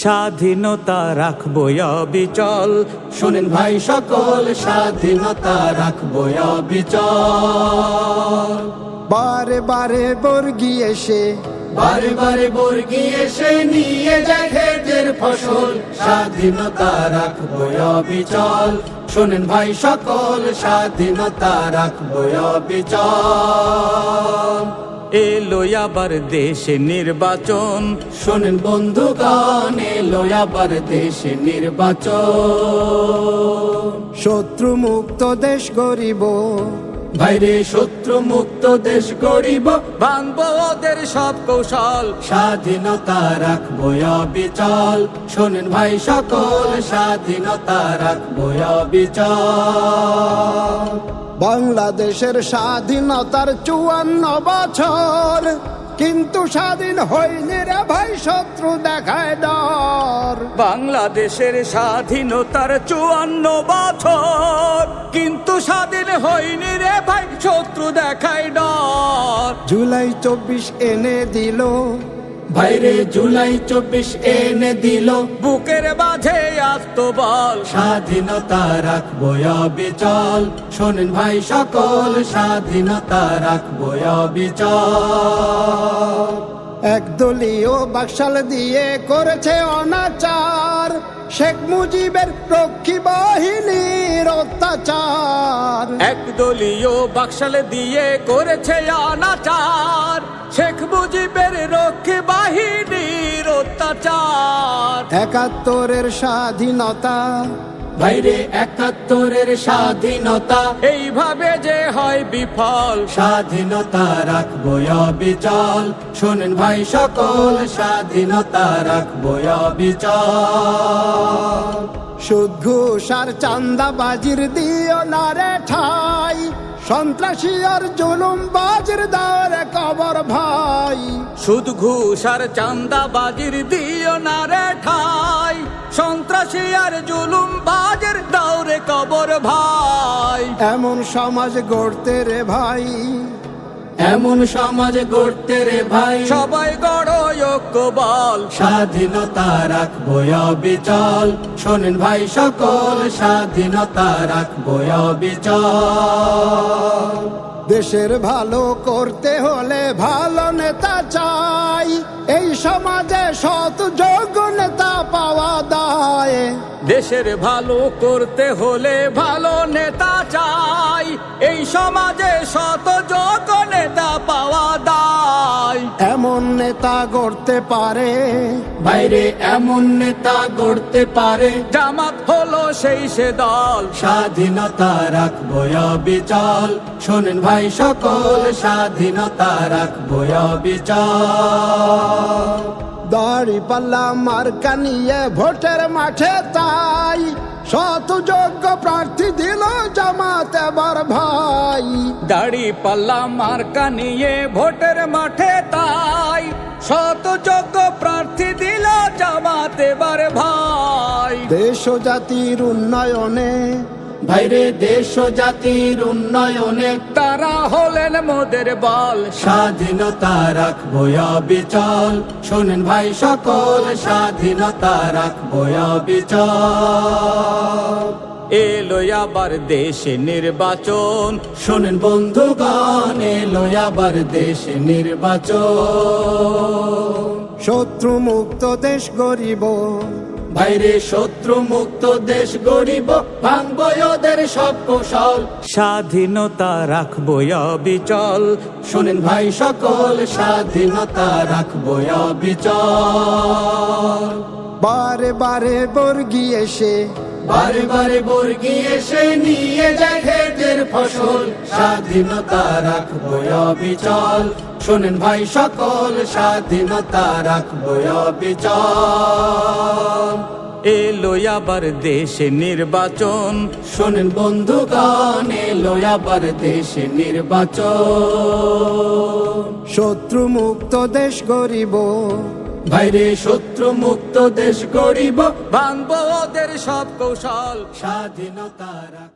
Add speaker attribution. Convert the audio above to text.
Speaker 1: স্বাধীনতা রাখবো অবিচল।
Speaker 2: শোনেন ভাই সকল, স্বাধীনতা রাখবো অবিচল।
Speaker 3: বারে বারে বর্গী এসে,
Speaker 2: বারে বারে বর্গী এসে নিয়ে যায় ক্ষেতের ফসল, স্বাধীনতা রাখবো অবিচল। শোনেন ভাই সকল, স্বাধীনতা রাখবো অবিচল।
Speaker 1: এলো আবার দেশে নির্বাচন,
Speaker 2: শোনেন বন্ধুগণ, এলো আবার দেশে নির্বাচন।
Speaker 3: শত্রু মুক্ত দেশ গরিব,
Speaker 2: ভাইরে শত্রু মুক্ত দেশ গড়িব,
Speaker 1: ভাঙবো ওদের সব কৌশল।
Speaker 2: স্বাধীনতা রাখবো অবিচল। শোনেন ভাই সকল, স্বাধীনতা রাখবো অবিচল।
Speaker 3: বাংলাদেশের স্বাধীনতার 54 বছর, কিন্তু স্বাধীন হয়নি রে ভাই, শত্রু দেখায় ডর।
Speaker 1: বাংলাদেশের স্বাধীনতার 54 বছর, কিন্তু স্বাধীন হয়নি রে ভাই, শত্রু দেখায় ডর।
Speaker 3: জুলাই 24 এনে দিল,
Speaker 2: ভাইরে জুলাই 24 এনে দিল,
Speaker 1: বুকের মাঝে আত্মবল।
Speaker 2: স্বাধীনতা রাখবো অবিচল। শোনেন ভাই সকল, স্বাধীনতা রাখবো অবিচল।
Speaker 3: একদলীয় বাকশাল দিয়ে করেছে অনাচার, শেখ মুজিবের রক্ষী বাহিনীর অত্যাচার।
Speaker 1: একদলীয় বাকশাল দিয়ে করেছে অনাচার, শেখ মুজিবের রক্ষী বাহিনীর অত্যাচার।
Speaker 3: 71-এর স্বাধীনতা,
Speaker 2: ভাইরে 71-এর স্বাধীনতা,
Speaker 1: এইভাবে যে হয় বিফল।
Speaker 2: স্বাধীনতা রাখবো অবিচল। শোনেন ভাই সকল, স্বাধীনতা রাখবো অবিচল।
Speaker 3: সুদ ঘুষ আর চাঁদাবাজির দিও না রে ঠাই, সন্ত্রাসী আর জুলুমবাজির দাওরে কবর ভাই।
Speaker 1: সুদ ঘুষ আর চাঁদাবাজির দিও না রে ঠাই, সন্ত্রাসী আর জুলুমবাজির দাওরে কবর ভাই।
Speaker 3: এমন সমাজ গড়তে রে ভাই,
Speaker 2: এমন সমাজ গড়তে রে ভাই,
Speaker 1: সবাই গড় ঐক্য বল।
Speaker 2: স্বাধীনতা রাখবো অবিচল। শোনেন ভাই সকল, স্বাধীনতা রাখবো অবিচল।
Speaker 3: দেশের ভালো করতে হলে ভালো নেতা চাই, এই সমাজে সৎ যোগ্য নেতা পাওয়া দায়।
Speaker 1: দেশের ভালো করতে হলে ভালো নেতা চাই, এই সমাজে শত যোগ্য নেতা পাওয়া দায়।
Speaker 3: এমন নেতা গড়তে পারে,
Speaker 2: বাইরে এমন নেতা গড়তে পারে,
Speaker 1: জামাত হলো সেই সে দল।
Speaker 2: স্বাধীনতা রাখবো অবিচল। শোনেন ভাই সকল, স্বাধীনতা রাখবো অবিচল।
Speaker 3: দাড়ি পাল্লা মার্কা নিয়ে ভোটের মাঠে তাই, শত যোগ্য প্রার্থী দিল জামাত এবার ভাই।
Speaker 1: দাড়ি পাল্লা মার্কা নিয়ে ভোটের মাঠে তাই, শত যোগ্য প্রার্থী দিল জামাত এবার ভাই।
Speaker 3: দেশ ও জাতির উন্নয়নে,
Speaker 2: ভাইরে দেশ ও জাতির উন্নয়নে,
Speaker 1: তারা হলেন মোদের বল।
Speaker 2: স্বাধীনতা রাখবো অবিচল। শোনেন ভাই সকল, স্বাধীনতা রাখবো অবিচল।
Speaker 1: এলো আবার দেশে নির্বাচন,
Speaker 2: শোনেন বন্ধুগণ, এলো আবার দেশে নির্বাচন।
Speaker 3: শত্রু মুক্ত দেশ গরিব,
Speaker 2: বাইরে শত্রু মুক্ত দেশ গড়িব, ভাঙবো ওদের সব কৌশল।
Speaker 1: স্বাধীনতা রাখবো অবিচল।
Speaker 2: শোনেন ভাই সকল, স্বাধীনতা রাখবো অবিচল।
Speaker 3: বারে বারে বর্গী এসে,
Speaker 2: বারে বারে বর্গী এসে নিয়ে যায় ক্ষেতের ফসল, স্বাধীনতা রাখবো অবিচল। শোনেন ভাই সকল, স্বাধীনতা রাখবো অবিচল।
Speaker 1: এলো আবার দেশে নির্বাচন,
Speaker 2: শোনেন বন্ধুগণ, এলো আবার দেশে নির্বাচন।
Speaker 3: শত্রু মুক্ত দেশ গরিব,
Speaker 2: বাইরে শত্রু মুক্ত দেশ গড়িব,
Speaker 1: ভাঙবো ওদের সব কৌশল।
Speaker 2: স্বাধীনতা রাখ